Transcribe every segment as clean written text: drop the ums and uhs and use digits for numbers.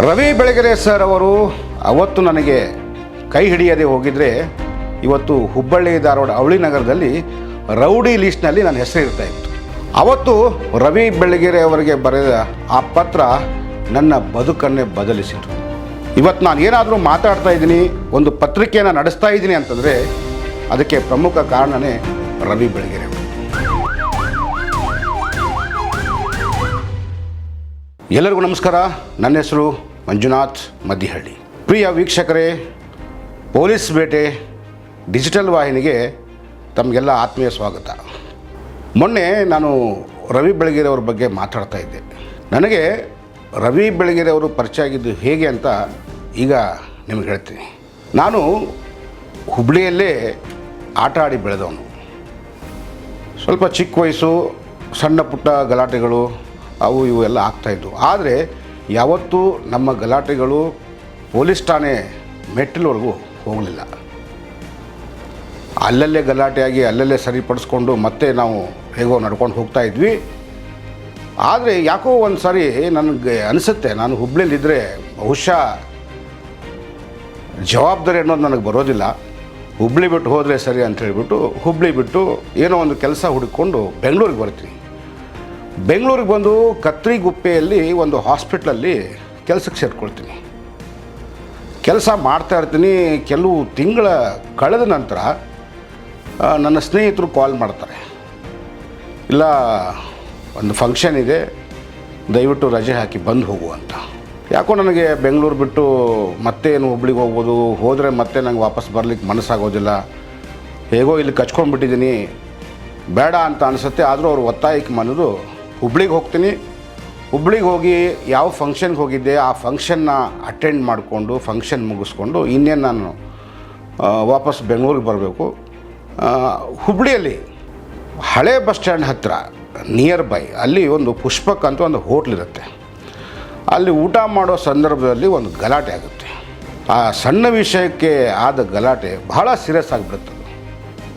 Ravi Belagere sir ಅವರು ಅವತ್ತು ನನಗೆ ಕೈ ಹಿಡಿಯದೆ ಹೋಗಿದ್ರೆ ಇವತ್ತು ಹುಬ್ಬಳ್ಳಿ ಧಾರವಾಡ ಅವಳಿ ನಗರದಲ್ಲಿ ರೌಡಿ ಲೀಸ್ಟ್ನಲ್ಲಿ ನನ್ನ ಹೆಸರು ಇರ್ತಾ ಇತ್ತು. ಅವತ್ತು ರವಿ ಬೆಳಗೆರೆ ಅವರಿಗೆ ಬರೆದ ಆ ಪತ್ರ ನನ್ನ ಬದುಕನ್ನೇ ಬದಲಿಸಿತು. ಇವತ್ತು ನಾನು ಏನಾದರೂ ಮಾತಾಡ್ತಾ ಇದ್ದೀನಿ, ಒಂದು ಪತ್ರಿಕೆಯನ್ನು ನಡೆಸ್ತಾ ಇದ್ದೀನಿ ಅಂತಂದರೆ ಅದಕ್ಕೆ ಪ್ರಮುಖ ಕಾರಣನೇ ರವಿ ಬೆಳಗೆರೆ ಅವರು. ಎಲ್ಲರಿಗೂ ನಮಸ್ಕಾರ. ನನ್ನ ಹೆಸರು ಮಂಜುನಾಥ್ ಮದ್ದಿಹಳ್ಳಿ. ಪ್ರಿಯ ವೀಕ್ಷಕರೇ, ಪೊಲೀಸ್ ಬೇಟೆ ಡಿಜಿಟಲ್ ವಾಹಿನಿಗೆ ತಮಗೆಲ್ಲ ಆತ್ಮೀಯ ಸ್ವಾಗತ. ಮೊನ್ನೆ ನಾನು ರವಿ ಬೆಳಗೆರೆ ಅವ್ರ ಬಗ್ಗೆ ಮಾತಾಡ್ತಾ ಇದ್ದೆ. ನನಗೆ ರವಿ ಬೆಳಗೆರೆ ಅವರು ಪರಿಚಯ ಆಗಿದ್ದು ಹೇಗೆ ಅಂತ ಈಗ ನಿಮಗೆ ಹೇಳ್ತೀನಿ. ನಾನು ಹುಬ್ಬಳ್ಳಿಯಲ್ಲೇ ಆಟ ಆಡಿ ಬೆಳೆದವನು. ಸ್ವಲ್ಪ ಚಿಕ್ಕ ವಯಸ್ಸು, ಸಣ್ಣ ಪುಟ್ಟ ಗಲಾಟೆಗಳು ಅವು ಇವು ಎಲ್ಲ ಆಗ್ತಾಯಿದ್ವು. ಆದರೆ ಯಾವತ್ತೂ ನಮ್ಮ ಗಲಾಟೆಗಳು ಪೊಲೀಸ್ ಠಾಣೆ ಮೆಟ್ಟಿಲವರೆಗೂ ಹೋಗಲಿಲ್ಲ. ಅಲ್ಲಲ್ಲೇ ಗಲಾಟೆಯಾಗಿ ಅಲ್ಲಲ್ಲೇ ಸರಿಪಡಿಸ್ಕೊಂಡು ಮತ್ತೆ ನಾವು ಹೇಗೋ ನಡ್ಕೊಂಡು ಹೋಗ್ತಾ ಇದ್ವಿ. ಆದರೆ ಯಾಕೋ ಒಂದು ಸಾರಿ ನನಗೆ ಅನಿಸುತ್ತೆ, ನಾನು ಹುಬ್ಬಳ್ಳಿಲಿದ್ದರೆ ಬಹುಶಃ ಜವಾಬ್ದಾರಿ ಅನ್ನೋದು ನನಗೆ ಬರೋದಿಲ್ಲ. ಹುಬ್ಬಳ್ಳಿ ಬಿಟ್ಟು ಹೋದರೆ ಸರಿ ಅಂತ ಹೇಳಿಬಿಟ್ಟು ಹುಬ್ಬಳ್ಳಿ ಬಿಟ್ಟು ಏನೋ ಒಂದು ಕೆಲಸ ಹುಡುಕೊಂಡು ಬೆಂಗಳೂರಿಗೆ ಬರ್ತೀನಿ. ಬೆಂಗಳೂರಿಗೆ ಬಂದು ಕತ್ರಿಗುಪ್ಪೆಯಲ್ಲಿ ಒಂದು ಹಾಸ್ಪಿಟ್ಲಲ್ಲಿ ಕೆಲಸಕ್ಕೆ ಸೇರ್ಕೊಳ್ತೀನಿ. ಕೆಲಸ ಮಾಡ್ತಾ ಇರ್ತೀನಿ. ಕೆಲವು ತಿಂಗಳ ಕಳೆದ ನಂತರ ನನ್ನ ಸ್ನೇಹಿತರು ಕಾಲ್ ಮಾಡ್ತಾರೆ, ಇಲ್ಲ ಒಂದು ಫಂಕ್ಷನ್ ಇದೆ, ದಯವಿಟ್ಟು ರಜೆ ಹಾಕಿ ಬಂದು ಹೋಗು ಅಂತ. ಯಾಕೋ ನನಗೆ ಬೆಂಗಳೂರು ಬಿಟ್ಟು ಮತ್ತೇನು ಹುಬ್ಳಿಗೆ ಹೋಗ್ಬೋದು, ಹೋದರೆ ಮತ್ತೆ ನಂಗೆ ವಾಪಸ್ ಬರಲಿಕ್ಕೆ ಮನಸ್ಸಾಗೋದಿಲ್ಲ. ಹೇಗೋ ಇಲ್ಲಿ ಕಚ್ಕೊಂಡ್ಬಿಟ್ಟಿದ್ದೀನಿ, ಬೇಡ ಅಂತ ಅನಿಸುತ್ತೆ. ಆದರೂ ಅವರು ಒತ್ತಾಯಕ್ಕೆ ಮನದು ಹುಬ್ಳಿಗೆ ಹೋಗ್ತೀನಿ. ಹುಬ್ಳಿಗೆ ಹೋಗಿ ಯಾವ ಫಂಕ್ಷನ್ಗೆ ಹೋಗಿದ್ದೆ ಆ ಫಂಕ್ಷನ್ನ ಅಟೆಂಡ್ ಮಾಡಿಕೊಂಡು ಫಂಕ್ಷನ್ ಮುಗಿಸ್ಕೊಂಡು ಇನ್ನೇನು ನಾನು ವಾಪಸ್ ಬೆಂಗಳೂರಿಗೆ ಬರಬೇಕು. ಹುಬ್ಬಳ್ಳಿಯಲ್ಲಿ ಹಳೆ ಬಸ್ ಸ್ಟ್ಯಾಂಡ್ ಹತ್ತಿರ ನಿಯರ್ ಬೈ ಅಲ್ಲಿ ಒಂದು ಪುಷ್ಪಕ್ ಅಂತ ಒಂದು ಹೋಟ್ಲಿರುತ್ತೆ. ಅಲ್ಲಿ ಊಟ ಮಾಡೋ ಸಂದರ್ಭದಲ್ಲಿ ಒಂದು ಗಲಾಟೆ ಆಗುತ್ತೆ. ಆ ಸಣ್ಣ ವಿಷಯಕ್ಕೆ ಆದ ಗಲಾಟೆ ಬಹಳ ಸೀರಿಯಸ್ ಆಗಿಬಿಡುತ್ತೆ.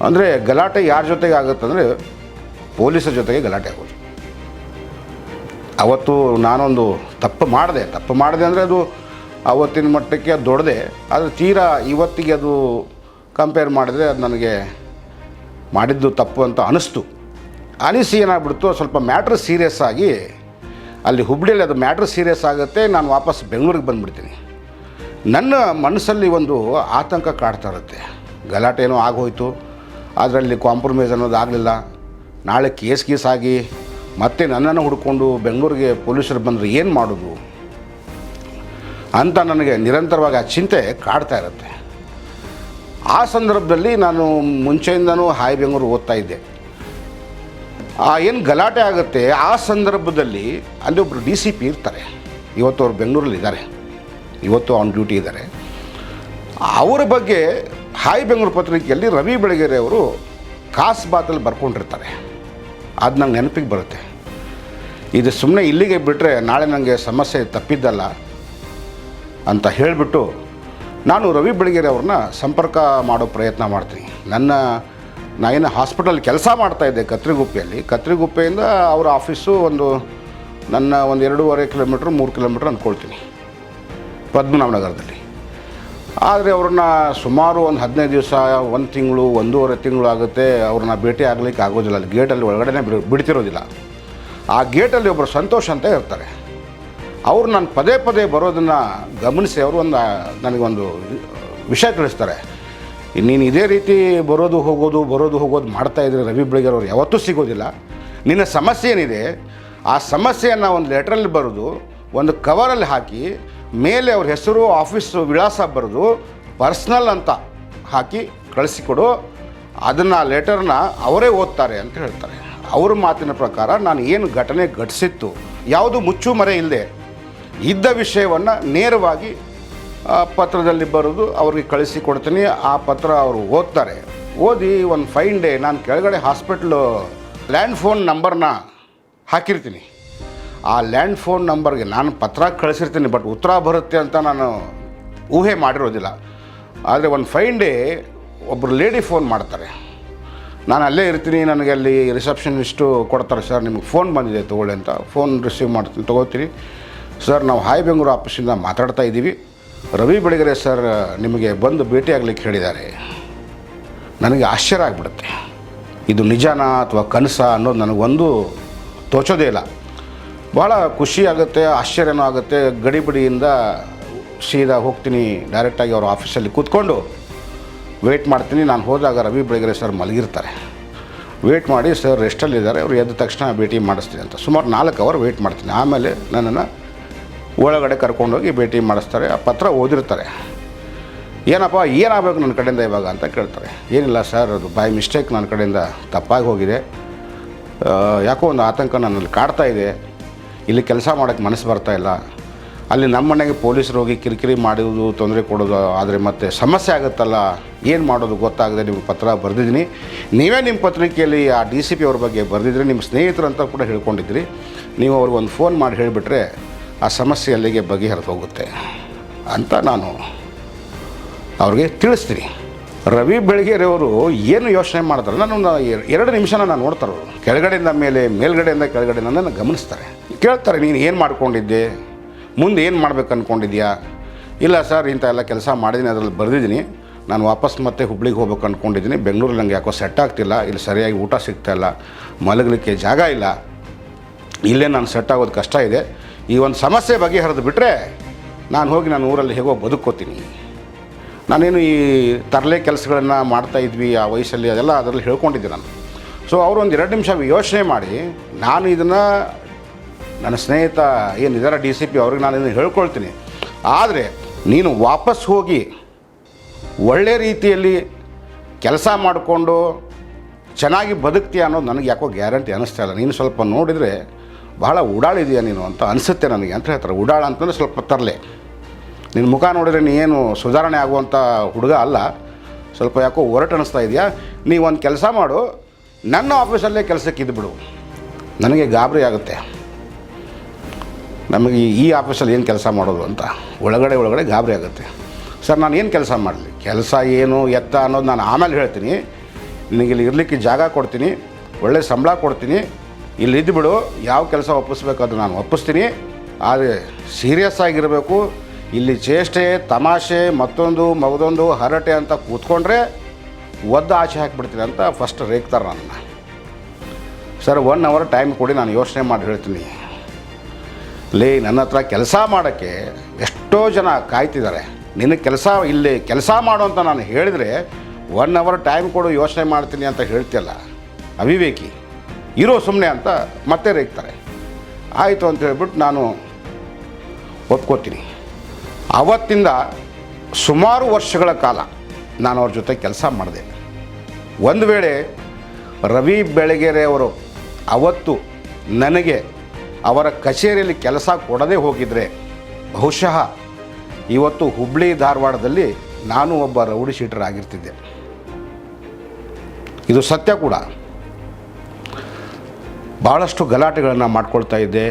ಅಂದರೆ ಗಲಾಟೆ ಯಾರ ಜೊತೆಗೆ ಆಗುತ್ತಂದರೆ ಪೊಲೀಸರ ಜೊತೆಗೆ ಗಲಾಟೆ ಆಗೋದು. ಅವತ್ತು ನಾನೊಂದು ತಪ್ಪು ಮಾಡಿದೆ ಅಂದರೆ ಅದು ಅವತ್ತಿನ ಮಟ್ಟಕ್ಕೆ ಅದು ದೊಡ್ಡದೆ. ಆದರೆ ತೀರಾ ಇವತ್ತಿಗೆ ಅದು ಕಂಪೇರ್ ಮಾಡಿದ್ರೆ ಅದು ನನಗೆ ಮಾಡಿದ್ದು ತಪ್ಪು ಅಂತ ಅನಿಸಿ ಏನಾಗ್ಬಿಡ್ತು, ಸ್ವಲ್ಪ ಮ್ಯಾಟ್ರ್ ಸೀರಿಯಸ್ ಆಗಿ ಅಲ್ಲಿ ಹುಬ್ಬಳ್ಳಿಯಲ್ಲಿ ಅದು ಮ್ಯಾಟ್ರ್ ಸೀರಿಯಸ್ ಆಗುತ್ತೆ. ನಾನು ವಾಪಸ್ ಬೆಂಗಳೂರಿಗೆ ಬಂದುಬಿಡ್ತೀನಿ. ನನ್ನ ಮನಸ್ಸಲ್ಲಿ ಒಂದು ಆತಂಕ ಕಾಡ್ತಾ ಇರುತ್ತೆ. ಗಲಾಟೆ ಏನೋ ಆಗೋಯ್ತು, ಅದರಲ್ಲಿ ಕಾಂಪ್ರಮೈಸ್ ಅನ್ನೋದು ಆಗಲಿಲ್ಲ. ನಾಳೆ ಕೇಸ್ ಆಗಿ ಮತ್ತೆ ನನ್ನನ್ನು ಹುಡ್ಕೊಂಡು ಬೆಂಗಳೂರಿಗೆ ಪೊಲೀಸರು ಬಂದರೆ ಏನು ಮಾಡೋದು ಅಂತ ನನಗೆ ನಿರಂತರವಾಗಿ ಆ ಚಿಂತೆ ಕಾಡ್ತಾ ಇರುತ್ತೆ. ಆ ಸಂದರ್ಭದಲ್ಲಿ ನಾನು ಮುಂಚೆಯಿಂದನೂ ಹಾಯ್ ಬೆಂಗಳೂರು ಓದ್ತಾ ಇದ್ದೆ. ಏನು ಗಲಾಟೆ ಆಗುತ್ತೆ ಆ ಸಂದರ್ಭದಲ್ಲಿ ಅಲ್ಲಿ ಒಬ್ಬರು DCP ಇರ್ತಾರೆ. ಇವತ್ತು ಅವರು ಬೆಂಗಳೂರಲ್ಲಿ ಇದ್ದಾರೆ, ಇವತ್ತು ಆನ್ ಡ್ಯೂಟಿ ಇದ್ದಾರೆ. ಅವರ ಬಗ್ಗೆ ಹಾಯ್ ಬೆಂಗಳೂರು ಪತ್ರಿಕೆಯಲ್ಲಿ ರವಿ ಬೆಳಗೆರೆ ಅವರು ಕಾಸ್ ಬಾತಲ್ಲಿ ಬರ್ಕೊಂಡಿರ್ತಾರೆ. ಅದು ನಂಗೆ ನೆನಪಿಗೆ ಬರುತ್ತೆ. ಇದು ಸುಮ್ಮನೆ ಇಲ್ಲಿಗೆ ಬಿಟ್ಟರೆ ನಾಳೆ ನನಗೆ ಸಮಸ್ಯೆ ತಪ್ಪಿದ್ದಲ್ಲ ಅಂತ ಹೇಳಿಬಿಟ್ಟು ನಾನು ರವಿ ಬೆಳಗೆರೆ ಅವ್ರನ್ನ ಸಂಪರ್ಕ ಮಾಡೋ ಪ್ರಯತ್ನ ಮಾಡ್ತೀನಿ. ನಾ ಏನು ಹಾಸ್ಪಿಟಲ್ ಕೆಲಸ ಮಾಡ್ತಾಯಿದ್ದೆ ಕತ್ರಿಗುಪ್ಪೆಯಿಂದ ಅವರ ಆಫೀಸು ನನ್ನ 2.5 ಕಿಲೋಮೀಟ್ರ್ 3 ಕಿಲೋಮೀಟ್ರ್ ಅಂದ್ಕೊಳ್ತೀನಿ, ಪದ್ಮನಾಭನಗರದಲ್ಲಿ. ಆದರೆ ಅವ್ರನ್ನ ಸುಮಾರು ಒಂದು 15 ದಿವಸ, 1 ತಿಂಗಳು, 1.5 ತಿಂಗಳು ಆಗುತ್ತೆ. ಅವ್ರನ್ನ ಭೇಟಿ ಆಗಲಿಕ್ಕೆ ಆಗೋದಿಲ್ಲ. ಅಲ್ಲಿ ಗೇಟಲ್ಲಿ ಒಳಗಡೆ ಬಿಡ್ತಿರೋದಿಲ್ಲ. ಆ ಗೇಟಲ್ಲಿ ಒಬ್ಬರು ಸಂತೋಷ್ ಅಂತ ಇರ್ತಾರೆ. ಅವರು ನಾನು ಪದೇ ಬರೋದನ್ನು ಗಮನಿಸಿ ಅವರು ನನಗೊಂದು ವಿಷಯ ತಿಳಿಸ್ತಾರೆ. ನೀನು ಇದೇ ರೀತಿ ಬರೋದು ಹೋಗೋದು ಮಾಡ್ತಾಯಿದ್ರೆ ರವಿ ಬೆಳಗೆರೆ ಅವರು ಯಾವತ್ತೂ ಸಿಗೋದಿಲ್ಲ. ನಿನ್ನ ಸಮಸ್ಯೆ ಏನಿದೆ ಆ ಸಮಸ್ಯೆಯನ್ನು ಒಂದು ಲೆಟ್ರಲ್ಲಿ ಬರೆದು ಒಂದು ಕವರಲ್ಲಿ ಹಾಕಿ ಮೇಲೆ ಅವ್ರ ಹೆಸರು, ಆಫೀಸು ವಿಳಾಸ ಬರೆದು ಪರ್ಸ್ನಲ್ ಅಂತ ಹಾಕಿ ಕಳಿಸಿಕೊಡು. ಅದನ್ನು ಲೆಟರ್ನ ಅವರೇ ಓದ್ತಾರೆ ಅಂತ ಹೇಳ್ತಾರೆ. ಅವ್ರ ಮಾತಿನ ಪ್ರಕಾರ ನಾನು ಏನು ಘಟನೆ ಘಟಿಸಿತ್ತು, ಯಾವುದು ಮುಚ್ಚು ಮರೆ ಇಲ್ಲದೆ ಇದ್ದ ವಿಷಯವನ್ನು ನೇರವಾಗಿ ಪತ್ರದಲ್ಲಿ ಬರೆದು ಅವ್ರಿಗೆ ಕಳಿಸಿ ಕೊಡ್ತೀನಿ. ಆ ಪತ್ರ ಅವರು ಓದ್ತಾರೆ. ಓದಿ ಒಂದು ಫೈನ್ ಡೇ ನಾನು ಕೆಳಗಡೆ ಹಾಸ್ಪಿಟ್ಲು ಲ್ಯಾಂಡ್ ಫೋನ್ ನಂಬರ್ನ ಹಾಕಿರ್ತೀನಿ. ಆ ಲ್ಯಾಂಡ್ ಫೋನ್ ನಂಬರ್ಗೆ ನಾನು ಪತ್ರ ಕಳಿಸಿರ್ತೀನಿ, ಬಟ್ ಉತ್ತರ ಬರುತ್ತೆ ಅಂತ ನಾನು ಊಹೆ ಮಾಡಿರೋದಿಲ್ಲ. ಆದರೆ ಒಂದು ಫೈನ್ ಡೇ ಒಬ್ಬರು ಲೇಡಿ ಫೋನ್ ಮಾಡ್ತಾರೆ. ನಾನು ಅಲ್ಲೇ ಇರ್ತೀನಿ. ನನಗೆ ಅಲ್ಲಿ ರಿಸೆಪ್ಷನಿಸ್ಟು ಕೊಡ್ತಾರೆ, ಸರ್ ನಿಮಗೆ ಫೋನ್ ಬಂದಿದೆ ತೊಗೊಳ್ಳಿ ಅಂತ. ಫೋನ್ ರಿಸೀವ್ ಮಾಡ್ತೀನಿ, ತೊಗೋತೀನಿ. ಸರ್ ನಾವು ಹಾಯ್ ಬೆಂಗಳೂರು ಆಫೀಸಿಂದ ಮಾತಾಡ್ತಾ ಇದ್ದೀವಿ, ರವಿ ಬೆಳಗೆರೆ ಸರ್ ನಿಮಗೆ ಬಂದು ಭೇಟಿಯಾಗಲಿಕ್ಕೆ ಹೇಳಿದ್ದಾರೆ. ನನಗೆ ಆಶ್ಚರ್ಯ ಆಗಿಬಿಡುತ್ತೆ, ಇದು ನಿಜಾನಾ ಅಥವಾ ಕನಸ ಅನ್ನೋದು ನನಗೊಂದು ತೋಚೋದೇ ಇಲ್ಲ. ಭಾಳ ಖುಷಿ ಆಗುತ್ತೆ, ಆಶ್ಚರ್ಯನೂ ಆಗುತ್ತೆ. ಗಡಿಬಿಡಿಯಿಂದ ಸೀದಾ ಹೋಗ್ತೀನಿ, ಡೈರೆಕ್ಟಾಗಿ ಅವ್ರ ಆಫೀಸಲ್ಲಿ ಕೂತ್ಕೊಂಡು ವೆಯ್ಟ್ ಮಾಡ್ತೀನಿ. ನಾನು ಹೋದಾಗ ರವಿ ಬೆಳಗೆರೆ ಸರ್ ಮಲಗಿರ್ತಾರೆ. ವೆಯ್ಟ್ ಮಾಡಿ, ಸರ್ ರೆಸ್ಟಲ್ಲಿದ್ದಾರೆ, ಅವ್ರು ಎದ್ದ ತಕ್ಷಣ ಭೇಟಿ ಮಾಡಿಸ್ತೀನಿ ಅಂತ ಸುಮಾರು 4 ಅವರ್ ವೆಯ್ಟ್ ಮಾಡ್ತೀನಿ. ಆಮೇಲೆ ನನ್ನನ್ನು ಒಳಗಡೆ ಕರ್ಕೊಂಡೋಗಿ ಭೇಟಿ ಮಾಡಿಸ್ತಾರೆ. ಆ ಪತ್ರ ಓದಿರ್ತಾರೆ. ಏನಪ್ಪ ಏನಾಗಬೇಕು ನನ್ನ ಕಡೆಯಿಂದ ಇವಾಗ ಅಂತ ಕೇಳ್ತಾರೆ. ಏನಿಲ್ಲ ಸರ್, ಅದು ಬೈ ಮಿಸ್ಟೇಕ್ ನನ್ನ ಕಡೆಯಿಂದ ತಪ್ಪಾಗಿ ಹೋಗಿದೆ, ಯಾಕೋ ಒಂದು ಆತಂಕ ನನ್ನಲ್ಲಿ ಕಾಡ್ತಾ ಇದೆ, ಇಲ್ಲಿ ಕೆಲಸ ಮಾಡೋಕ್ಕೆ ಮನಸ್ಸು ಬರ್ತಾಯಿಲ್ಲ, ಅಲ್ಲಿ ನಮ್ಮ ಮನೆಗೆ ಪೊಲೀಸರು ಹೋಗಿ ಕಿರಿಕಿರಿ ಮಾಡೋದು, ತೊಂದರೆ ಕೊಡೋದು ಆದರೆ ಮತ್ತೆ ಸಮಸ್ಯೆ ಆಗುತ್ತಲ್ಲ, ಏನು ಮಾಡೋದು ಗೊತ್ತಾಗದೆ ನಿಮಗೆ ಪತ್ರ ಬರೆದಿದ್ದೀನಿ. ನೀವೇ ನಿಮ್ಮ ಪತ್ರಿಕೆಯಲ್ಲಿ ಆ DCP ಅವ್ರ ಬಗ್ಗೆ ಬರೆದಿದ್ರಿ, ನಿಮ್ಮ ಸ್ನೇಹಿತರು ಅಂತ ಕೂಡ ಹೇಳ್ಕೊಂಡಿದ್ರಿ. ನೀವು ಅವ್ರಿಗೊಂದು ಫೋನ್ ಮಾಡಿ ಹೇಳಿಬಿಟ್ರೆ ಆ ಸಮಸ್ಯೆ ಅಲ್ಲಿಗೆ ಬಗೆಹರಿದು ಹೋಗುತ್ತೆ ಅಂತ ನಾನು ಅವ್ರಿಗೆ ತಿಳಿಸ್ತೀನಿ. ರವಿ ಬೆಳಗೆರೆ ಅವರು ಏನು ಯೋಚನೆ ಮಾಡ್ತಾರೆ, ನಾನೊಂದು 2 ನಿಮಿಷನ ನಾನು ನೋಡ್ತಾರೆ. ಅವರು ಕೆಳಗಡೆಯಿಂದ ಮೇಲೆ, ಮೇಲ್ಗಡೆಯಿಂದ ಕೆಳಗಡೆ ನನ್ನನ್ನು ಗಮನಿಸ್ತಾರೆ. ಕೇಳ್ತಾರೆ, ನೀನು ಏನು ಮಾಡ್ಕೊಂಡಿದ್ದೆ, ಮುಂದೆ ಏನು ಮಾಡ್ಬೇಕು ಅಂದ್ಕೊಂಡಿದ್ಯಾ? ಇಲ್ಲ ಸರ್, ಇಂಥ ಎಲ್ಲ ಕೆಲಸ ಮಾಡಿದ್ದೀನಿ, ಅದರಲ್ಲಿ ಬರೆದಿದ್ದೀನಿ, ನಾನು ವಾಪಸ್ ಮತ್ತೆ ಹುಬ್ಳಿಗೆ ಹೋಗ್ಬೇಕು ಅಂದ್ಕೊಂಡಿದ್ದೀನಿ. ಬೆಂಗಳೂರಲ್ಲಿ ನನಗೆ ಯಾಕೋ ಸೆಟ್ ಆಗ್ತಿಲ್ಲ, ಇಲ್ಲಿ ಸರಿಯಾಗಿ ಊಟ ಸಿಗ್ತಾಯಿಲ್ಲ, ಮಲಗಲಿಕ್ಕೆ ಜಾಗ ಇಲ್ಲ, ಇಲ್ಲೇ ನಾನು ಸೆಟ್ ಆಗೋದು ಕಷ್ಟ ಇದೆ. ಈ ಒಂದು ಸಮಸ್ಯೆ ಬಗೆಹರಿದು ಬಿಟ್ಟರೆ ನಾನು ಹೋಗಿ ನಾನು ಊರಲ್ಲಿ ಹೇಗೋ ಬದುಕೋತೀನಿ. ನಾನೇನು ಈ ತರಲೆ ಕೆಲಸಗಳನ್ನು ಮಾಡ್ತಾಯಿದ್ವಿ ಆ ವಯಸ್ಸಲ್ಲಿ, ಅದೆಲ್ಲ ಅದರಲ್ಲಿ ಹೇಳ್ಕೊಂಡಿದ್ದೆ ನಾನು. ಸೊ ಅವರು ಒಂದು 2 ನಿಮಿಷ ಯೋಚನೆ ಮಾಡಿ, ನಾನು ಇದನ್ನು ನನ್ನ ಸ್ನೇಹಿತ ಏನಿದ್ದಾರೆ DCP ಅವ್ರಿಗೆ ನಾನು ಇದನ್ನು ಹೇಳ್ಕೊಳ್ತೀನಿ, ಆದರೆ ನೀನು ವಾಪಸ್ ಹೋಗಿ ಒಳ್ಳೆ ರೀತಿಯಲ್ಲಿ ಕೆಲಸ ಮಾಡಿಕೊಂಡು ಚೆನ್ನಾಗಿ ಬದುಕ್ತೀಯ ಅನ್ನೋದು ನನಗೆ ಯಾಕೋ ಗ್ಯಾರಂಟಿ ಅನ್ನಿಸ್ತಾ ಇಲ್ಲ. ನೀನು ಸ್ವಲ್ಪ ನೋಡಿದರೆ ಬಹಳ ಉಡಾಳಿದೆಯಾ ನೀನು ಅಂತ ಅನಿಸುತ್ತೆ ನನಗೆ ಅಂತ ಹೇಳ್ತಾರೆ. ಉಡಾಳ ಅಂತಂದರೆ ಸ್ವಲ್ಪ ತರಲೆ, ನಿನ್ನ ಮುಖ ನೋಡಿದರೆ ನೀನು ಸುಧಾರಣೆ ಆಗುವಂಥ ಹುಡುಗ ಅಲ್ಲ, ಸ್ವಲ್ಪ ಯಾಕೋ ಒರಟು ಅನ್ನಿಸ್ತಾ ಇದೆಯಾ. ನೀವೊಂದು ಕೆಲಸ ಮಾಡು, ನನ್ನ ಆಫೀಸಲ್ಲೇ ಕೆಲಸಕ್ಕೆ ಇದ್ದುಬಿಡು. ನನಗೆ ಗಾಬರಿ ಆಗುತ್ತೆ, ನಮಗೆ ಈ ಆಫೀಸಲ್ಲಿ ಏನು ಕೆಲಸ ಮಾಡೋದು ಅಂತ ಒಳಗಡೆ ಗಾಬರಿ ಆಗುತ್ತೆ. ಸರ್ ನಾನು ಏನು ಕೆಲಸ ಮಾಡಲಿ, ಕೆಲಸ ಏನು ಎತ್ತ ಅನ್ನೋದು ನಾನು ಆಮೇಲೆ ಹೇಳ್ತೀನಿ, ನಿನಗೆ ಇಲ್ಲಿ ಇರಲಿಕ್ಕೆ ಜಾಗ ಕೊಡ್ತೀನಿ, ಒಳ್ಳೆ ಸಂಬಳ ಕೊಡ್ತೀನಿ, ಇಲ್ಲಿ ಇದ್ದುಬಿಡು, ಯಾವ ಕೆಲಸ ಒಪ್ಪಿಸ್ಬೇಕು ಅದು ನಾನು ಒಪ್ಪಿಸ್ತೀನಿ, ಆದರೆ ಸೀರಿಯಸ್ ಆಗಿರಬೇಕು. ಇಲ್ಲಿ ಚೇಷ್ಟೆ ತಮಾಷೆ ಮತ್ತೊಂದು ಮಗದೊಂದು ಹರಟೆ ಅಂತ ಕೂತ್ಕೊಂಡ್ರೆ ಒದ್ದು ಆಚೆ ಹಾಕಿಬಿಡ್ತೀನಿ ಅಂತ ಫಸ್ಟ್ ರೇಗ್ತಾರೆ ನನ್ನ. ಸರ್ 1 ಅವರ್ ಟೈಮ್ ಕೊಡಿ, ನಾನು ಯೋಚನೆ ಮಾಡಿ ಹೇಳ್ತೀನಿ. ನನ್ನ ಹತ್ರ ಕೆಲಸ ಮಾಡೋಕ್ಕೆ ಎಷ್ಟೋ ಜನ ಕಾಯ್ತಿದ್ದಾರೆ, ನಿನಗೆ ಇಲ್ಲಿ ಕೆಲಸ ಮಾಡು ಅಂತ ನಾನು ಹೇಳಿದರೆ 1 ಅವರ್ ಟೈಮ್ ಕೊಡು, ಯೋಚನೆ ಮಾಡ್ತೀನಿ ಅಂತ ಹೇಳ್ತಿಯಲ್ಲ, ಅವಿವೇಕಿ, ಇರೋ ಸುಮ್ಮನೆ ಅಂತ ಮತ್ತೆ ರೇಗ್ತಾರೆ. ಆಯಿತು ಅಂತ ಹೇಳ್ಬಿಟ್ಟು ನಾನು ಒಪ್ಕೋತೀನಿ. ಆವತ್ತಿಂದ ಸುಮಾರು ವರ್ಷಗಳ ಕಾಲ ನಾನು ಅವ್ರ ಜೊತೆ ಕೆಲಸ ಮಾಡಿದೆ. ಒಂದು ವೇಳೆ ರವಿ ಬೆಳಗೆರೆ ಅವರು ಅವತ್ತು ನನಗೆ ಅವರ ಕಚೇರಿಯಲ್ಲಿ ಕೆಲಸ ಕೊಡದೇ ಹೋಗಿದ್ದರೆ ಬಹುಶಃ ಇವತ್ತು ಹುಬ್ಳಿ ಧಾರವಾಡದಲ್ಲಿ ನಾನು ಒಬ್ಬ ರೌಡಿ ಶೀಟರ್ ಆಗಿರ್ತಿದ್ದೆ. ಇದು ಸತ್ಯ ಕೂಡ. ಬಹಳಷ್ಟು ಗಲಾಟೆಗಳನ್ನು ಮಾಡ್ಕೊಳ್ತಾ ಇದ್ದೆ,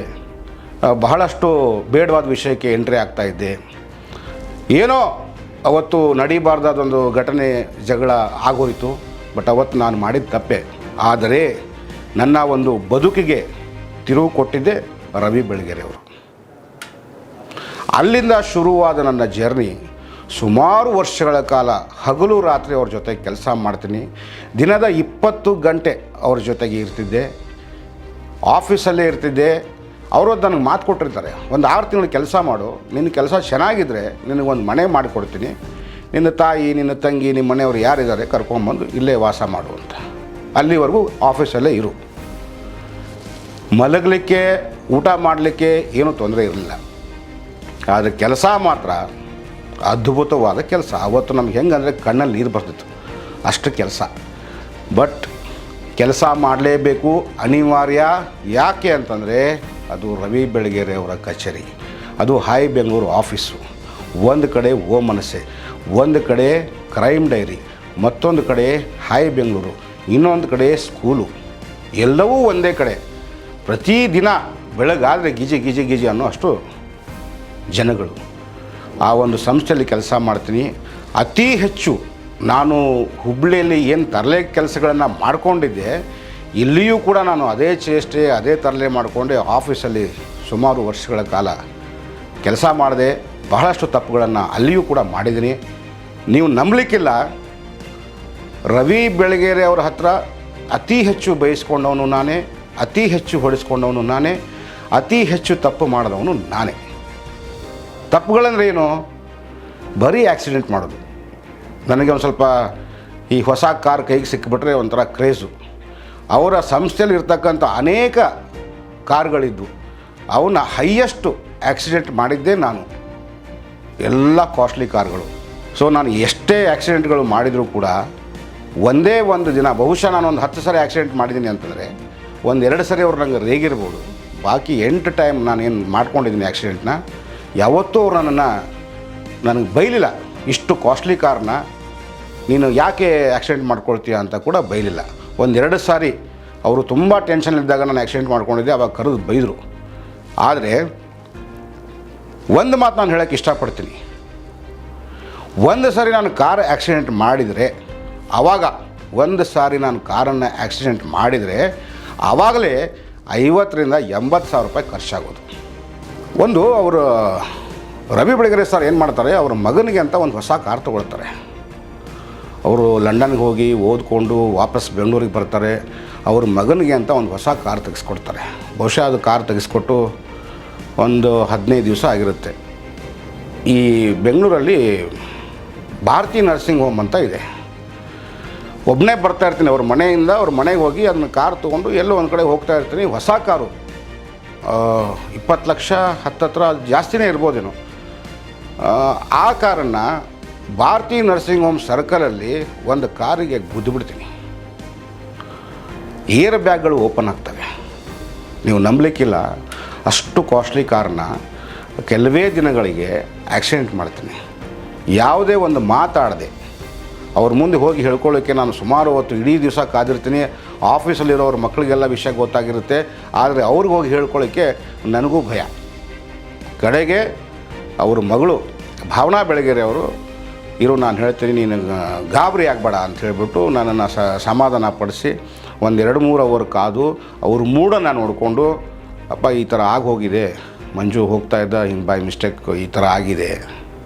ಬಹಳಷ್ಟು ಬೇಡವಾದ ವಿಷಯಕ್ಕೆ ಎಂಟ್ರಿ ಆಗ್ತಾಯಿದ್ದೆ. ಏನೋ ಅವತ್ತು ನಡೀಬಾರ್ದಾದೊಂದು ಘಟನೆ ಜಗಳ ಆಗೋಯಿತು, ಬಟ್ ಅವತ್ತು ನಾನು ಮಾಡಿದ ತಪ್ಪೆ. ಆದರೆ ನನ್ನ ಒಂದು ಬದುಕಿಗೆ ತಿರುವು ಕೊಟ್ಟಿದ್ದೆ ರವಿ ಬೆಳಗೆರೆ ಅವರು. ಅಲ್ಲಿಂದ ಶುರುವಾದ ನನ್ನ ಜರ್ನಿ ಸುಮಾರು ವರ್ಷಗಳ ಕಾಲ ಹಗಲು ರಾತ್ರಿ ಅವ್ರ ಜೊತೆ ಕೆಲಸ ಮಾಡ್ತೀನಿ. ದಿನದ 20 ಗಂಟೆ ಅವ್ರ ಜೊತೆಗೆ ಇರ್ತಿದ್ದೆ, ಆಫೀಸಲ್ಲೇ ಇರ್ತಿದ್ದೆ. ಅವರು ನನಗೆ ಮಾತು ಕೊಟ್ಟಿರ್ತಾರೆ, ಒಂದು 6 ತಿಂಗಳು ಕೆಲಸ ಮಾಡು, ನಿನ್ನ ಕೆಲಸ ಚೆನ್ನಾಗಿದ್ದರೆ ನಿನಗೊಂದು ಮನೆ ಮಾಡಿಕೊಡ್ತೀನಿ, ನಿನ್ನ ತಾಯಿ ನಿನ್ನ ತಂಗಿ ನಿಮ್ಮ ಮನೆಯವರು ಯಾರಿದ್ದಾರೆ ಕರ್ಕೊಂಬಂದು ಇಲ್ಲೇ ವಾಸ ಮಾಡು ಅಂತ. ಅಲ್ಲಿವರೆಗೂ ಆಫೀಸಲ್ಲೇ ಇರು, ಮಲಗಲಿಕ್ಕೆ ಊಟ ಮಾಡಲಿಕ್ಕೆ ಏನೂ ತೊಂದರೆ ಇರಲಿಲ್ಲ. ಆದರೆ ಕೆಲಸ ಮಾತ್ರ ಅದ್ಭುತವಾದ ಕೆಲಸ. ಅವತ್ತು ನಮ್ಗೆ ಹೆಂಗಂದರೆ ಕಣ್ಣಲ್ಲಿ ನೀರು ಬರ್ತಿತ್ತು, ಅಷ್ಟು ಕೆಲಸ. ಬಟ್ ಕೆಲಸ ಮಾಡಲೇಬೇಕು, ಅನಿವಾರ್ಯ. ಯಾಕೆ ಅಂತಂದರೆ ಅದು ರವಿ ಬೆಳಗೆರೆ ಅವರ ಕಚೇರಿ, ಅದು ಹಾಯ್ ಬೆಂಗಳೂರು ಆಫೀಸು. ಒಂದು ಕಡೆ ಓಮನಸೆ, ಒಂದು ಕಡೆ ಕ್ರೈಮ್ ಡೈರಿ, ಮತ್ತೊಂದು ಕಡೆ ಹಾಯ್ ಬೆಂಗಳೂರು, ಇನ್ನೊಂದು ಕಡೆ ಸ್ಕೂಲು, ಎಲ್ಲವೂ ಒಂದೇ ಕಡೆ. ಪ್ರತಿದಿನ ಬೆಳಗಾದರೆ ಗಿಜಿ ಅನ್ನೋ ಅಷ್ಟು ಜನಗಳು. ಆ ಒಂದು ಸಂಸ್ಥೆಯಲ್ಲಿ ಕೆಲಸ ಮಾಡ್ತೀನಿ. ಅತಿ ಹೆಚ್ಚು ನಾನು ಹುಬ್ಬಳ್ಳಿಯಲ್ಲಿ ಏನು ತರಲೆ ಕೆಲಸಗಳನ್ನು ಮಾಡಿಕೊಂಡಿದ್ದೆ, ಇಲ್ಲಿಯೂ ಕೂಡ ನಾನು ಅದೇ ಚೇಷ್ಟೆ ಅದೇ ತರಲೆ ಮಾಡಿಕೊಂಡೆ ಆಫೀಸಲ್ಲಿ ಸುಮಾರು ವರ್ಷಗಳ ಕಾಲ ಕೆಲಸ ಮಾಡಿದೆ, ಬಹಳಷ್ಟು ತಪ್ಪುಗಳನ್ನು ಅಲ್ಲಿಯೂ ಕೂಡ ಮಾಡಿದ್ದೀನಿ. ನೀವು ನಂಬಲಿಕ್ಕಿಲ್ಲ, ರವಿ ಬೆಳಗೆರೆ ಅವರ ಹತ್ರ ಅತಿ ಹೆಚ್ಚು ಬಯಸ್ಕೊಂಡವನು ನಾನೇ, ಅತಿ ಹೆಚ್ಚು ಹೊಡೆಸ್ಕೊಂಡವನು ನಾನೇ, ಅತಿ ಹೆಚ್ಚು ತಪ್ಪು ಮಾಡಿದವನು ನಾನೇ. ತಪ್ಪುಗಳಂದ್ರೆ ಏನು? ಬರೀ ಆಕ್ಸಿಡೆಂಟ್ ಮಾಡೋದು. ನನಗೆ ಒಂದು ಸ್ವಲ್ಪ ಈ ಹೊಸ ಕಾರ್ ಕೈಗೆ ಸಿಕ್ಕಿಬಿಟ್ರೆ ಒಂಥರ ಕ್ರೇಜು. ಅವರ ಸಂಸ್ಥೆಯಲ್ಲಿ ಇರ್ತಕ್ಕಂಥ ಅನೇಕ ಕಾರ್ಗಳಿದ್ದು ಅವನ್ನ ಹೈಯೆಸ್ಟು ಆಕ್ಸಿಡೆಂಟ್ ಮಾಡಿದ್ದೇ ನಾನು, ಎಲ್ಲ ಕಾಸ್ಟ್ಲಿ ಕಾರ್ಗಳು. ಸೊ ನಾನು ಎಷ್ಟೇ ಆಕ್ಸಿಡೆಂಟ್ಗಳು ಮಾಡಿದರೂ ಕೂಡ ಒಂದೇ ಒಂದು ದಿನ, ಬಹುಶಃ ನಾನು ಒಂದು 10 ಸರಿ ಆಕ್ಸಿಡೆಂಟ್ ಮಾಡಿದ್ದೀನಿ ಅಂತಂದರೆ 1-2 ಸರಿ ಅವ್ರು ನಂಗೆ ರೇಗಿರ್ಬೋದು. ಬಾಕಿ 8 ಟೈಮ್ ನಾನೇನು ಮಾಡ್ಕೊಂಡಿದ್ದೀನಿ ಆಕ್ಸಿಡೆಂಟ್ನ, ಯಾವತ್ತೂ ಅವ್ರು ನನಗೆ ಬೈಲಿಲ್ಲ. ಇಷ್ಟು ಕಾಸ್ಟ್ಲಿ ಕಾರ್ನ ನೀನು ಯಾಕೆ ಆಕ್ಸಿಡೆಂಟ್ ಮಾಡ್ಕೊಳ್ತೀಯ ಅಂತ ಕೂಡ ಬೈಲಿಲ್ಲ. 1-2 ಸಾರಿ ಅವರು ತುಂಬ ಟೆನ್ಷನಲ್ಲಿದ್ದಾಗ ನಾನು ಆಕ್ಸಿಡೆಂಟ್ ಮಾಡ್ಕೊಂಡಿದ್ದೆ, ಅವಾಗ ಕರೆದು ಬೈದರು. ಆದರೆ ಒಂದು ಮಾತು ನಾನು ಹೇಳೋಕ್ಕೆ ಇಷ್ಟಪಡ್ತೀನಿ, ಒಂದು ಸಾರಿ ನಾನು ಕಾರ್ ಆಕ್ಸಿಡೆಂಟ್ ಮಾಡಿದರೆ, ಆವಾಗ ಒಂದು ಸಾರಿ ನಾನು ಕಾರನ್ನು ಆಕ್ಸಿಡೆಂಟ್ ಮಾಡಿದರೆ ಆವಾಗಲೇ 50,000 ರಿಂದ 80,000 ರೂಪಾಯಿ ಖರ್ಚಾಗೋದು. ಒಂದು ಅವರು ರವಿ ಬೆಳಗೆರೆ ಸರ್ ಏನು ಮಾಡ್ತಾರೆ, ಅವ್ರ ಮಗನಿಗೆ ಅಂತ ಒಂದು ಹೊಸ ಕಾರ್ ತೊಗೊಳ್ತಾರೆ. ಅವರು ಲಂಡನ್ಗೆ ಹೋಗಿ ಓದ್ಕೊಂಡು ವಾಪಸ್ ಬೆಂಗಳೂರಿಗೆ ಬರ್ತಾರೆ. ಅವ್ರ ಮಗನಿಗೆ ಅಂತ ಒಂದು ಹೊಸ ಕಾರ್ ತೆಗೆಸ್ಕೊಡ್ತಾರೆ. ಬಹುಶಃ ಅದು ಕಾರ್ ತೆಗೆಸ್ಕೊಟ್ಟು ಒಂದು 15 ದಿವಸ ಆಗಿರುತ್ತೆ. ಈ ಬೆಂಗಳೂರಲ್ಲಿ ಭಾರತಿ ನರ್ಸಿಂಗ್ ಹೋಮ್ ಅಂತ ಇದೆ. ಒಬ್ಬನೇ ಬರ್ತಾ ಇರ್ತೀನಿ ಅವ್ರ ಮನೆಯಿಂದ, ಅವ್ರ ಮನೆಗೆ ಹೋಗಿ ಅದನ್ನು ಕಾರ್ ತೊಗೊಂಡು ಎಲ್ಲೋ ಒಂದು ಕಡೆ ಹೋಗ್ತಾ ಇರ್ತೀನಿ. ಹೊಸ ಕಾರು 20 ಲಕ್ಷ ಹತ್ತತ್ರ ಜಾಸ್ತಿನೇ ಇರ್ಬೋದೇನೋ. ಆ ಕಾರನ್ನು ಭಾರತಿ ನರ್ಸಿಂಗ್ ಹೋಮ್ ಸರ್ಕಲಲ್ಲಿ ಒಂದು ಕಾರಿಗೆ ಗುದ್ದುಬಿಡ್ತೀನಿ. ಏರ್ ಬ್ಯಾಗ್ಗಳು ಓಪನ್ ಆಗ್ತವೆ. ನೀವು ನಂಬಲಿಕ್ಕಿಲ್ಲ, ಅಷ್ಟು ಕಾಸ್ಟ್ಲಿ ಕಾರನ್ನ ಕೆಲವೇ ದಿನಗಳಿಗೆ ಆಕ್ಸಿಡೆಂಟ್ ಮಾಡ್ತೀನಿ. ಯಾವುದೇ ಒಂದು ಮಾತಾಡದೆ ಅವ್ರ ಮುಂದೆ ಹೋಗಿ ಹೇಳ್ಕೊಳ್ಳೋಕ್ಕೆ ನಾನು ಸುಮಾರು ಹೊತ್ತು ಇಡೀ ದಿವಸ ಕಾದಿರ್ತೀನಿ. ಆಫೀಸಲ್ಲಿರೋರ ಮಕ್ಕಳಿಗೆಲ್ಲ ವಿಷಯ ಗೊತ್ತಾಗಿರುತ್ತೆ, ಆದರೆ ಅವ್ರಿಗೆ ಹೋಗಿ ಹೇಳ್ಕೊಳ್ಳೋಕ್ಕೆ ನನಗೂ ಭಯ. ಕಡೆಗೆ ಅವ್ರ ಮಗಳು ಭಾವನಾ ಬೆಳಗೆರೆ ಅವರು, ಇರು ನಾನು ಹೇಳ್ತೀನಿ, ನೀನು ಗಾಬರಿ ಆಗಬೇಡ ಅಂತ ಹೇಳಿಬಿಟ್ಟು ನನ್ನನ್ನು ಸಮಾಧಾನ ಪಡಿಸಿ 1-2-3 ಅವರ್ ಕಾದು ಅವ್ರ ಮೂಡನ್ನು ನೋಡಿಕೊಂಡು, ಅಪ್ಪ ಈ ಥರ ಆಗೋಗಿದೆ, ಮಂಜು ಹೋಗ್ತಾ ಇದ್ದ ಹಿಂಗೆ ಬೈ ಮಿಸ್ಟೇಕ್ ಈ ಥರ ಆಗಿದೆ.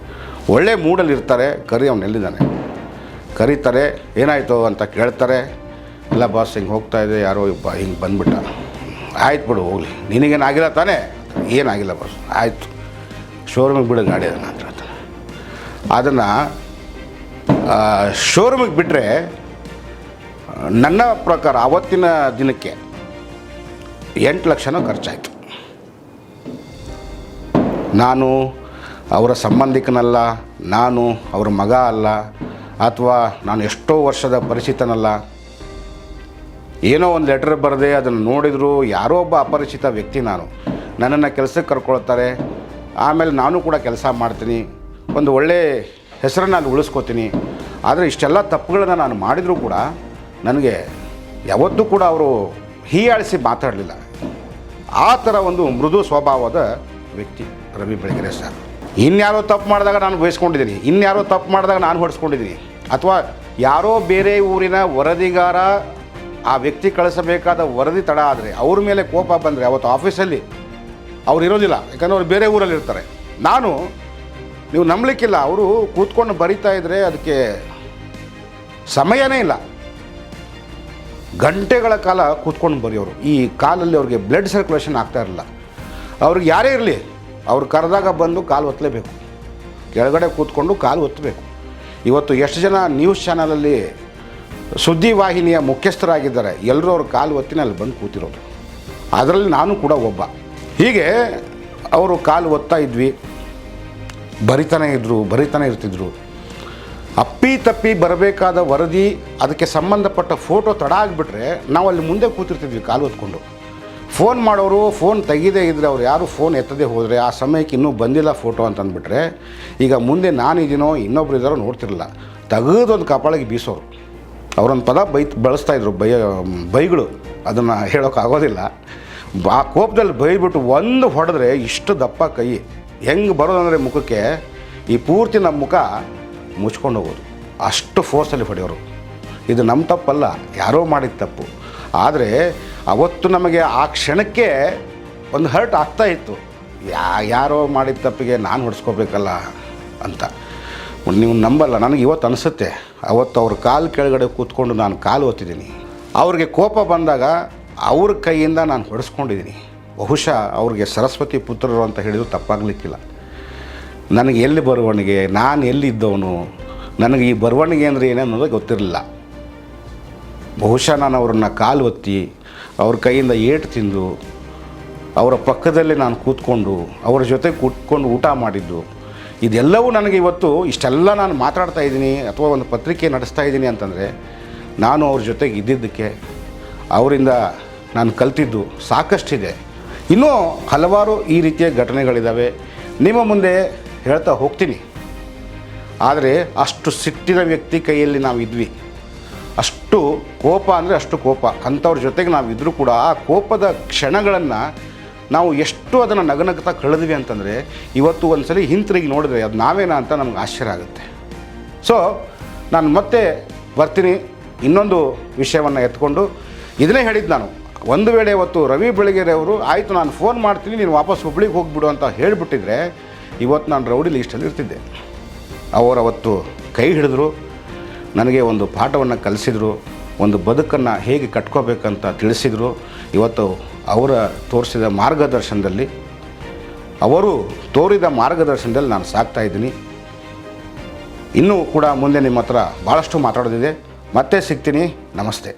ಒಳ್ಳೆ ಮೂಡಲ್ಲಿರ್ತಾರೆ. ಅವನೆಲ್ಲಿದ್ದಾನೆ ಕರೀತಾರೆ, ಏನಾಯಿತು ಅಂತ ಕೇಳ್ತಾರೆ. ಇಲ್ಲ ಬಾಸ್ ಹಿಂಗೆ ಹೋಗ್ತಾ ಇದೆ, ಯಾರೋ ಹಿಂಗೆ ಬಂದುಬಿಟ್ಟ. ಆಯ್ತು ಬಿಡು ಹೋಗಲಿ, ನಿನಗೇನಾಗಿಲ್ಲ ತಾನೇ? ಏನಾಗಿಲ್ಲ ಬಾಸ್, ಆಯಿತು ಶೋರೂಮಿಗೆ ಬಿಡು ಗಾಡಿ ಅದನ್ನು ಅಂತ ಹೇಳ್ತಾನೆ. ಅದನ್ನು ಶೋರೂಮಿಗೆ ಬಿಟ್ಟರೆ ನನ್ನ ಪ್ರಕಾರ ಆವತ್ತಿನ ದಿನಕ್ಕೆ 8 ಲಕ್ಷನೂ ಖರ್ಚಾಯಿತು. ನಾನು ಅವರ ಸಂಬಂಧಿಕನಲ್ಲ, ನಾನು ಅವರ ಮಗ ಅಲ್ಲ, ಅಥವಾ ನಾನು ಎಷ್ಟೋ ವರ್ಷದ ಪರಿಚಿತನಲ್ಲ. ಏನೋ ಒಂದು ಲೆಟರ್ ಬರೆದೆ, ಅದನ್ನು ನೋಡಿದ್ರು ಯಾರೋ ಒಬ್ಬ ಅಪರಿಚಿತ ವ್ಯಕ್ತಿ. ನನ್ನನ್ನು ಕೆಲಸಕ್ಕೆ ಕರ್ಕೊಳ್ತಾರೆ. ಆಮೇಲೆ ನಾನು ಕೂಡ ಕೆಲಸ ಮಾಡ್ತೀನಿ, ಒಂದು ಒಳ್ಳೆ ಹೆಸರನ್ನು ಅಲ್ಲಿ ಉಳಿಸ್ಕೋತೀನಿ. ಆದರೆ ಇಷ್ಟೆಲ್ಲ ತಪ್ಪುಗಳನ್ನು ನಾನು ಮಾಡಿದರೂ ಕೂಡ ನನಗೆ ಯಾವತ್ತೂ ಕೂಡ ಅವರು ಹೀಯಾಳಿಸಿ ಮಾತಾಡಲಿಲ್ಲ. ಆ ಥರ ಒಂದು ಮೃದು ಸ್ವಭಾವದ ವ್ಯಕ್ತಿ ರವಿ ಬೆಳಗೆರೆ ಸರ್. ಇನ್ಯಾರೋ ತಪ್ಪು ಮಾಡಿದಾಗ ನಾನು ಬಯಸ್ಕೊಂಡಿದ್ದೀನಿ, ಇನ್ಯಾರೋ ತಪ್ಪು ಮಾಡಿದಾಗ ನಾನು ಹೊಡೆಸ್ಕೊಂಡಿದ್ದೀನಿ. ಅಥವಾ ಯಾರೋ ಬೇರೆ ಊರಿನ ವರದಿಗಾರ ಆ ವ್ಯಕ್ತಿ ಕಳಿಸಬೇಕಾದ ವರದಿ ತಡ ಆದರೆ ಅವ್ರ ಮೇಲೆ ಕೋಪ ಬಂದರೆ ಅವತ್ತು ಆಫೀಸಲ್ಲಿ ಅವ್ರು ಇರೋದಿಲ್ಲ, ಯಾಕಂದರೆ ಅವ್ರು ಬೇರೆ ಊರಲ್ಲಿ ಇರ್ತಾರೆ. ನೀವು ನಂಬಲಿಕ್ಕಿಲ್ಲ, ಅವರು ಕೂತ್ಕೊಂಡು ಬರಿತಾ ಇದ್ದರೆ ಅದಕ್ಕೆ ಸಮಯನೇ ಇಲ್ಲ. ಗಂಟೆಗಳ ಕಾಲ ಕೂತ್ಕೊಂಡು ಬರೆಯೋರು. ಈ ಕಾಲಲ್ಲಿ ಅವ್ರಿಗೆ ಬ್ಲಡ್ ಸರ್ಕ್ಯುಲೇಷನ್ ಆಗ್ತಾ ಇರಲಿಲ್ಲ. ಅವ್ರಿಗೆ ಯಾರೇ ಇರಲಿ, ಅವ್ರು ಕರೆದಾಗ ಬಂದು ಕಾಲು ಒತ್ತಲೇಬೇಕು, ಕೆಳಗಡೆ ಕೂತ್ಕೊಂಡು ಕಾಲು ಒತ್ತಬೇಕು. ಇವತ್ತು ಎಷ್ಟು ಜನ ನ್ಯೂಸ್ ಚಾನಲಲ್ಲಿ ಸುದ್ದಿವಾಹಿನಿಯ ಮುಖ್ಯಸ್ಥರಾಗಿದ್ದಾರೆ, ಎಲ್ಲರೂ ಅವ್ರ ಕಾಲು ಒತ್ತಿನ ಅಲ್ಲಿ ಬಂದು ಕೂತಿರೋದು. ಅದರಲ್ಲಿ ನಾನು ಕೂಡ ಒಬ್ಬ. ಹೀಗೆ ಅವರು ಕಾಲು ಒತ್ತಾ ಇದ್ವಿ, ಬರಿತಾನೆ ಇರ್ತಿದ್ರು. ಅಪ್ಪಿ ತಪ್ಪಿ ಬರಬೇಕಾದ ವರದಿ, ಅದಕ್ಕೆ ಸಂಬಂಧಪಟ್ಟ ಫೋಟೋ ತಡ ಆಗಿಬಿಟ್ರೆ ನಾವು ಅಲ್ಲಿ ಮುಂದೆ ಕೂತಿರ್ತಿದ್ವಿ ಕಾಲು ಹೊತ್ಕೊಂಡು. ಫೋನ್ ಮಾಡೋರು ಫೋನ್ ತೆಗೆದೇ ಇದ್ದರೆ, ಅವ್ರು ಯಾರು ಫೋನ್ ಎತ್ತದೇ ಹೋದರೆ, ಆ ಸಮಯಕ್ಕೆ ಇನ್ನೂ ಬಂದಿಲ್ಲ ಫೋಟೋ ಅಂತಂದ್ಬಿಟ್ರೆ, ಈಗ ಮುಂದೆ ನಾನಿದ್ದೀನೋ ಇನ್ನೊಬ್ರು ಇದ್ದಾರೋ ನೋಡ್ತಿರಲಿಲ್ಲ, ತೆಗೆದೊಂದು ಕಪಾಳಿಗೆ ಬೀಸೋರು. ಅವರೊಂದು ಪದ ಬಳಸ್ತಾಯಿದ್ರು, ಬೈಗಳು, ಅದನ್ನು ಹೇಳೋಕ್ಕಾಗೋದಿಲ್ಲ. ಆ ಕೋಪದಲ್ಲಿ ಬೈದ್ಬಿಟ್ಟು ಒಂದು ಹೊಡೆದ್ರೆ ಇಷ್ಟು ದಪ್ಪ ಕೈ ಹೆಂಗೆ ಬರೋದಂದರೆ ಮುಖಕ್ಕೆ ಈ ಪೂರ್ತಿ ನಮ್ಮ ಮುಖ ಮುಚ್ಕೊಂಡು ಹೋಗೋದು, ಅಷ್ಟು ಫೋರ್ಸಲ್ಲಿ ಹೊಡೆಯೋರು. ಇದು ನಮ್ಮ ತಪ್ಪಲ್ಲ, ಯಾರೋ ಮಾಡಿದ ತಪ್ಪು. ಆದರೆ ಅವತ್ತು ನಮಗೆ ಆ ಕ್ಷಣಕ್ಕೆ ಒಂದು ಹರ್ಟ್ ಆಗ್ತಾಯಿತ್ತು. ಯಾರೋ ಮಾಡಿದ ತಪ್ಪಿಗೆ ನಾನು ಹೊಡೆಸ್ಕೋಬೇಕಲ್ಲ ಅಂತ. ನೀವು ನಂಬಲ್ಲ, ನನಗೆ ಇವತ್ತು ಅನಿಸುತ್ತೆ, ಅವತ್ತು ಅವ್ರ ಕಾಲು ಕೆಳಗಡೆ ಕೂತ್ಕೊಂಡು ನಾನು ಕಾಲು ಒತ್ತಿದ್ದೀನಿ. ಅವ್ರಿಗೆ ಕೋಪ ಬಂದಾಗ ಅವ್ರ ಕೈಯಿಂದ ನಾನು ಹೊಡೆಸ್ಕೊಂಡಿದ್ದೀನಿ. ಬಹುಶಃ ಅವ್ರಿಗೆ ಸರಸ್ವತಿ ಪುತ್ರರು ಅಂತ ಹೇಳಿದ್ರು ತಪ್ಪಾಗಲಿಕ್ಕಿಲ್ಲ. ನನಗೆ ಎಲ್ಲಿ ಬರವಣಿಗೆ, ನಾನು ಎಲ್ಲಿದ್ದವನು, ನನಗೆ ಈ ಬರವಣಿಗೆ ಅಂದರೆ ಏನೇನೋದು ಗೊತ್ತಿರಲಿಲ್ಲ. ಬಹುಶಃ ನಾನು ಅವ್ರನ್ನ ಕಾಲು ಒತ್ತಿ ಅವ್ರ ಕೈಯಿಂದ ಏಟು ತಿಂದು ಅವರ ಪಕ್ಕದಲ್ಲೇ ನಾನು ಕೂತ್ಕೊಂಡು ಅವರ ಜೊತೆ ಕೂತ್ಕೊಂಡು ಊಟ ಮಾಡಿದ್ದು, ಇದೆಲ್ಲವೂ ನನಗೆ ಇವತ್ತು ಇಷ್ಟೆಲ್ಲ ನಾನು ಮಾತಾಡ್ತಾ ಇದ್ದೀನಿ ಅಥವಾ ಒಂದು ಪತ್ರಿಕೆ ನಡೆಸ್ತಾ ಇದ್ದೀನಿ ಅಂತಂದರೆ ನಾನು ಅವ್ರ ಜೊತೆಗೆ ಇದ್ದಿದ್ದಕ್ಕೆ, ಅವರಿಂದ ನಾನು ಕಲ್ತಿದ್ದು ಸಾಕಷ್ಟಿದೆ. ಇನ್ನೂ ಹಲವಾರು ಈ ರೀತಿಯ ಘಟನೆಗಳಿದ್ದಾವೆ, ನಿಮ್ಮ ಮುಂದೆ ಹೇಳ್ತಾ ಹೋಗ್ತೀನಿ. ಆದರೆ ಅಷ್ಟು ಸಿಟ್ಟಿನ ವ್ಯಕ್ತಿ ಕೈಯಲ್ಲಿ ನಾವು ಇದ್ವಿ, ಅಷ್ಟು ಕೋಪ ಅಂದರೆ ಅಷ್ಟು ಕೋಪ. ಅಂಥವ್ರ ಜೊತೆಗೆ ನಾವು ಇದ್ದರೂ ಕೂಡ ಆ ಕೋಪದ ಕ್ಷಣಗಳನ್ನು ನಾವು ಎಷ್ಟು ಅದನ್ನು ನಗನಗ್ತಾ ಕಳೆದ್ವಿ ಅಂತಂದರೆ ಇವತ್ತು ಒಂದು ಸಲ ಹಿಂತಿರುಗಿ ನೋಡಿದ್ರೆ ಅದು ನಾವೇನಾ ಅಂತ ನಮ್ಗೆ ಆಶ್ಚರ್ಯ ಆಗುತ್ತೆ. ಸೊ ನಾನು ಮತ್ತೆ ಬರ್ತೀನಿ ಇನ್ನೊಂದು ವಿಷಯವನ್ನು ಎತ್ಕೊಂಡು. ಇದನ್ನೇ ಹೇಳಿದ್ದು ನಾನು, ಒಂದು ವೇಳೆ ಇವತ್ತು ರವಿ ಬೆಳಗೆರೆ ಅವರು ಆಯಿತು ನಾನು ಫೋನ್ ಮಾಡ್ತೀನಿ ನೀನು ವಾಪಸ್ ಹುಬ್ಳಿಗೆ ಹೋಗಿಬಿಡು ಅಂತ ಹೇಳಿಬಿಟ್ಟಿದ್ರೆ ಇವತ್ತು ನಾನು ರೌಡಿ ಲಿಸ್ಟಲ್ಲಿ ಇರ್ತಿದ್ದೆ. ಅವತ್ತು ಕೈ ಹಿಡಿದ್ರು, ನನಗೆ ಒಂದು ಪಾಠವನ್ನು ಕಲಿಸಿದರು, ಒಂದು ಬದುಕನ್ನು ಹೇಗೆ ಕಟ್ಕೋಬೇಕಂತ ತಿಳಿಸಿದರು. ಇವತ್ತು ಅವರ ತೋರಿಸಿದ ಮಾರ್ಗದರ್ಶನದಲ್ಲಿ, ಅವರು ತೋರಿದ ಮಾರ್ಗದರ್ಶನದಲ್ಲಿ ನಾನು ಸಾಗ್ತಾ ಇದ್ದೀನಿ. ಇನ್ನೂ ಕೂಡ ಮುಂದೆ ನಿಮ್ಮ ಹತ್ರ ಭಾಳಷ್ಟು ಮಾತಾಡೋದಿದೆ. ಮತ್ತೆ ಸಿಗ್ತೀನಿ. ನಮಸ್ತೆ.